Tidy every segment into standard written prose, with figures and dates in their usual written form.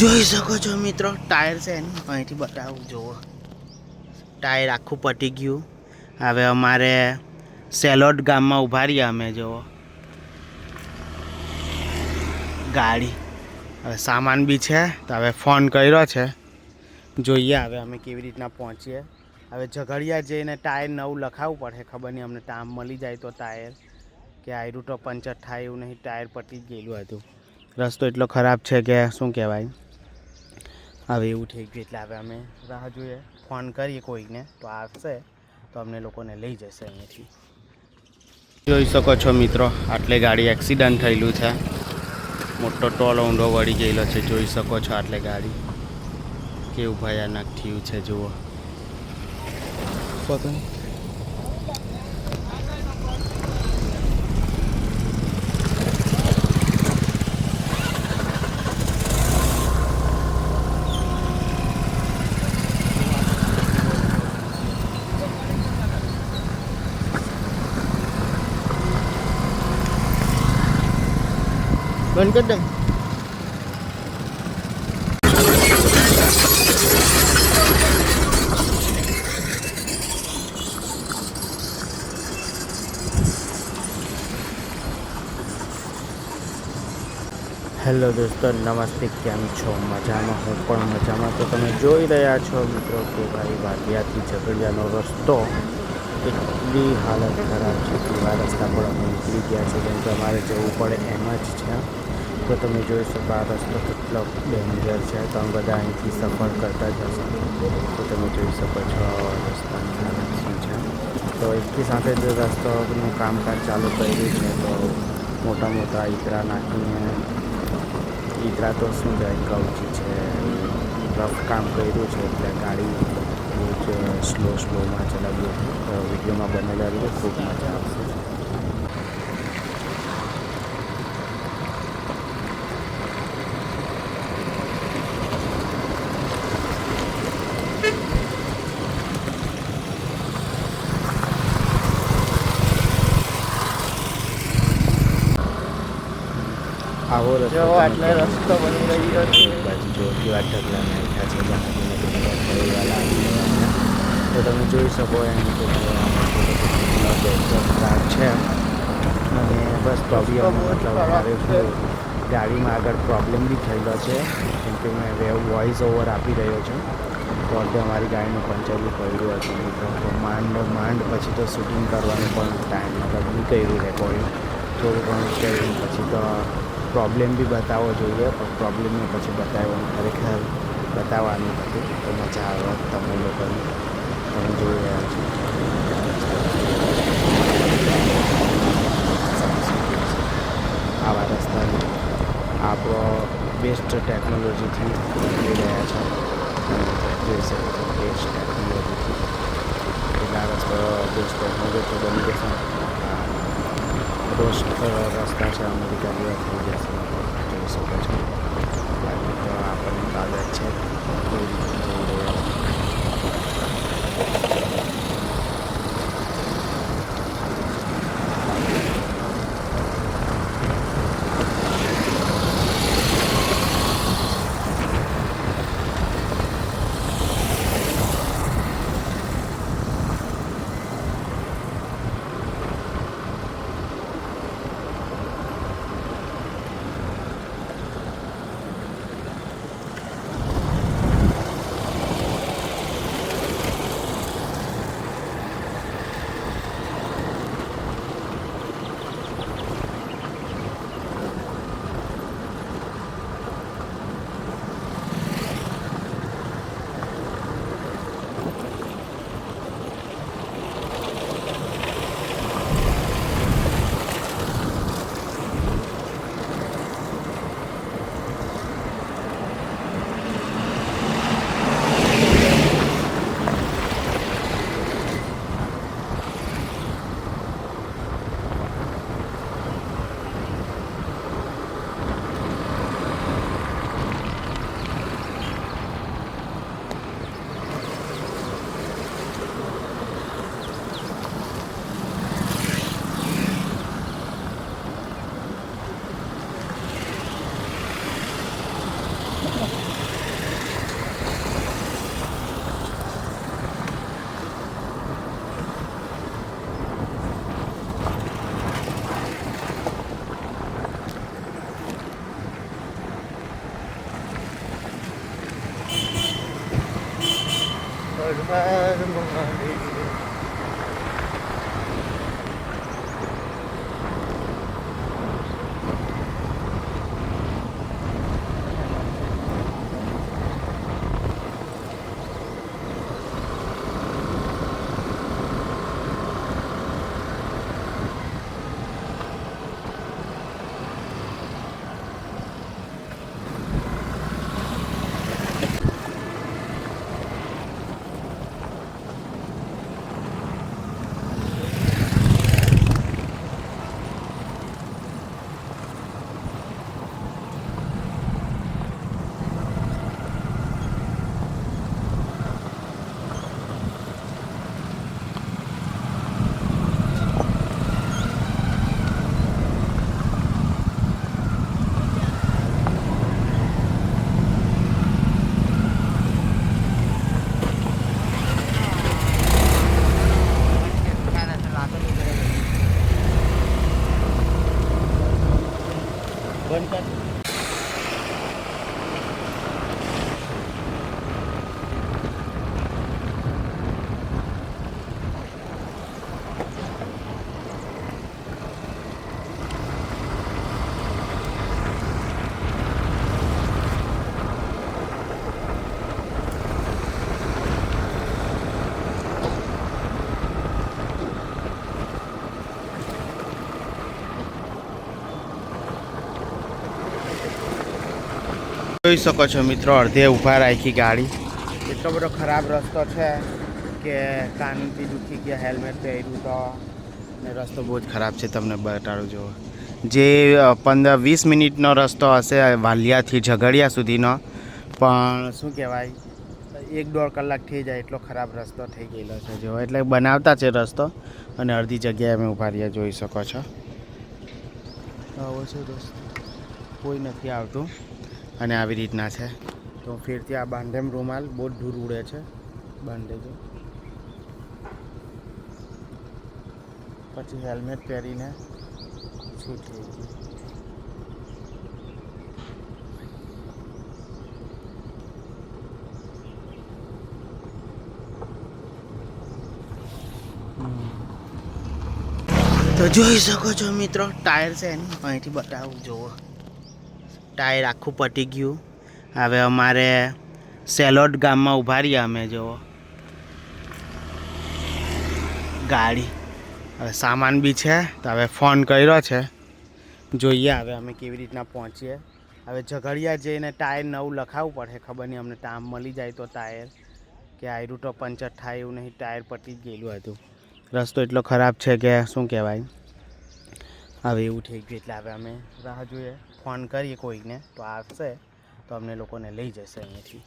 જોઈ શકો છો મિત્રો, ટાયર છે ને અહીંથી બતાવું. જુઓ, ટાયર આખું પટી ગયું. હવે અમારે સેલોટ ગામમાં ઊભા રહ્યા અમે. જુઓ ગાડી, હવે સામાન બી છે. તો હવે ફોન કર્યો છે, જોઈએ હવે અમે કેવી રીતના પહોંચીએ. હવે ઝઘડિયા જઈને ટાયર નવું લખાવવું પડે. ખબર નહીં અમને ટાઈમ મળી જાય તો ટાયર, કે આયરું તો પંચર થાય એવું નહીં. ટાયર પટી જ ગયેલું હતું. રસ્તો એટલો ખરાબ છે કે શું કહેવાય. હવે એવું થઈ ગયું એટલે હવે અમે રાહ જોઈએ. ફોન કરીએ કોઈને તો આવશે, તો અમને લોકોને લઈ જશે અહીંયાથી. જોઈ શકો છો મિત્રો, આટલે ગાડી એક્સિડન્ટ થયેલું છે. મોટો ટોલ ઊંડો વળી ગયેલો છે. જોઈ શકો છો આટલે ગાડી કેવું ભયાનક થયું છે. જુઓ બંધ કરી દે. હેલો દોસ્તો, નમસ્તે. કેમ છો? મજામાં? હું પણ મજામાં. તો તમે જોઈ રહ્યા છો મિત્રો કે ભાઈ વાલિયાથી ઝઘડિયાનો રસ્તો એટલી હાલત ખરાબ છે. એવા રસ્તા પર અમે નીકળી ગયા છે, કેમ કે અમારે જવું પડે એમ જ છે. તો તમે જોઈ શકો આ રસ્તો કેટલો ડેન્જર છે. તો અમે બધા અહીંથી સફર કરતા જ હશે. તો તમે જોઈ શકો છો રસ્તાની હાલત શું છે. તો એકની સાથે જ રસ્તાનું કામકાજ ચાલુ કર્યું છે. તો મોટા મોટા ઈતરા નાખીને, ઈતરા તો શું કહેવાય, કવચી છે, રફ કામ કર્યું છે. એટલે ગાડી બહુ જ સ્લોમાં ચલાવી હતી. તો વિડીયોમાં બનેલા રીતે ખૂબ મજા આવશે. આવો રસ્તો એટલે રસ્તો બની રહ્યો છે. બાજુ જો કેવા ઢગલા નાખ્યા છે. તો તમે જોઈ શકો એમ કે છે. અને બસ પ્રોબ્લેમ મતલબ અમારે ગાડીમાં આગળ પ્રોબ્લેમ બી થયેલો છે. કેમ કે મેં વોઇસ ઓવર આપી રહ્યો છું. તો અડધે અમારી ગાડીનું પંચર બી પડ્યું હતું મિત્રો. તો માંડ પછી તો શૂટિંગ કરવાનું પણ ટાઈમ મતલબ નહીં કર્યું, રેકોર્ડિંગ થોડું ઘણું કર્યું. પછી તો પ્રોબ્લેમ બી બતાવવો જોઈએ, પણ પ્રોબ્લેમને પછી બતાવવાનું ખરેખર બતાવવાનું હતું. તો મજા આવે તમે લોકોને. તમે જોઈ રહ્યા છો આવા રસ્તાને આપણો બેસ્ટ ટેકનોલોજીથી બદલી રહ્યા છે. જોઈ શકો છો બેસ્ટ ટેકનોલોજીથી એટલા રસ્તો બેસ્ટ ટેકનોલોજી બની જશે. રોસ્ટ રસ્તા છે અમેરિકા જેવા થઈ જશે. જોઈ શકો છો. બાકી તો આપણને આદત છે કોઈ રીતે જઈ રહ્યા છે. હર હર મહાદેવ. જોઈ શકો છો મિત્રો, અડધે ઊભા રાખી ગાડી. એટલો બધો ખરાબ રસ્તો છે કે કાનથી દુખી ગયા, હેલ્મેટ પહેર્યું તો. ને રસ્તો બહુ જ ખરાબ છે, તમને બતાડું જુઓ. જે 15-20 મિનિટનો રસ્તો હશે વાલિયાથી ઝઘડિયા સુધીનો, પણ શું કહેવાય 1-1.5 કલાક થઈ જાય એટલો ખરાબ રસ્તો થઈ ગયેલો છે જો. એટલે બનાવતા છે રસ્તો, અને અડધી જગ્યાએ અમે ઊભા રહ્યા, જોઈ શકો છો. આવો છે રસ્તો, કોઈ નથી આવતું. અને આવી રીતના છે. તો ફેરથી આ બાંધેમ રૂમાલ બહુ દૂર ઉડે છે, બાંધેજો. પછી હેલ્મેટ પહેરીને શું થઈ ગયું. તો જોઈ શકો છો મિત્રો, ટાયર છે એની અહીંથી બતાવું જુઓ. ટાયર આખું પટી ગયું. હવે અમારે સેલોટ ગામમાં ઊભા રહ્યા અમે જુઓ. ગાડી હવે સામાન બી છે, તો હવે ફોન કર્યો છે, જોઈએ હવે અમે કેવી રીતના પહોંચીએ. હવે ઝઘડિયા જઈને ટાયર નવું લખાવવું પડે, ખબર નહીં અમને ટાઈમ મળી જાય તો ટાયર, કે આયરું તો પંચર થાય એવું નહીં, ટાયર પટી જ ગયેલું હતું. રસ્તો એટલો ખરાબ છે કે શું કહેવાય. હવે એવું થઈ ગયું એટલે હવે અમે રાહ જોઈએ, ફોન કરીએ કોઈને તો આવશે, તો અમને લોકોને લઈ જશે અહીંયાથી.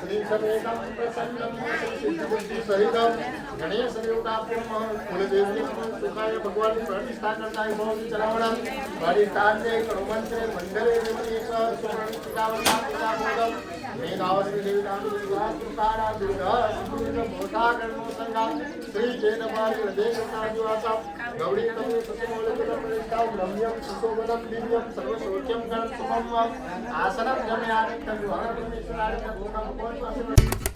श्रीसमेतं प्रसन्नं सिद्धिबुद्धिसहितं गणेशदेवताभ्यं कुलदेवी सुखाय भगवान प्रतिष्ठा करताय भवति चरवणं परिष्ठान्ते कर्मंत्रे मंडले देवतेश सुवर्णिकावतारं वेदावस्ति देवतां विवाहकारा दुर्गा सुपूर्ण मोटा कर्मो संगा श्री चेतवारी हृदयकादिवासा गौरी तमे सतमोलकं प्रतिष्ठा ब्रह्मं सुशोभनं दिव्यं सर्वशोच्यं गणं सुखं आसनं गमयानि तद्वारं परमेश्वराय भूतं भगवान्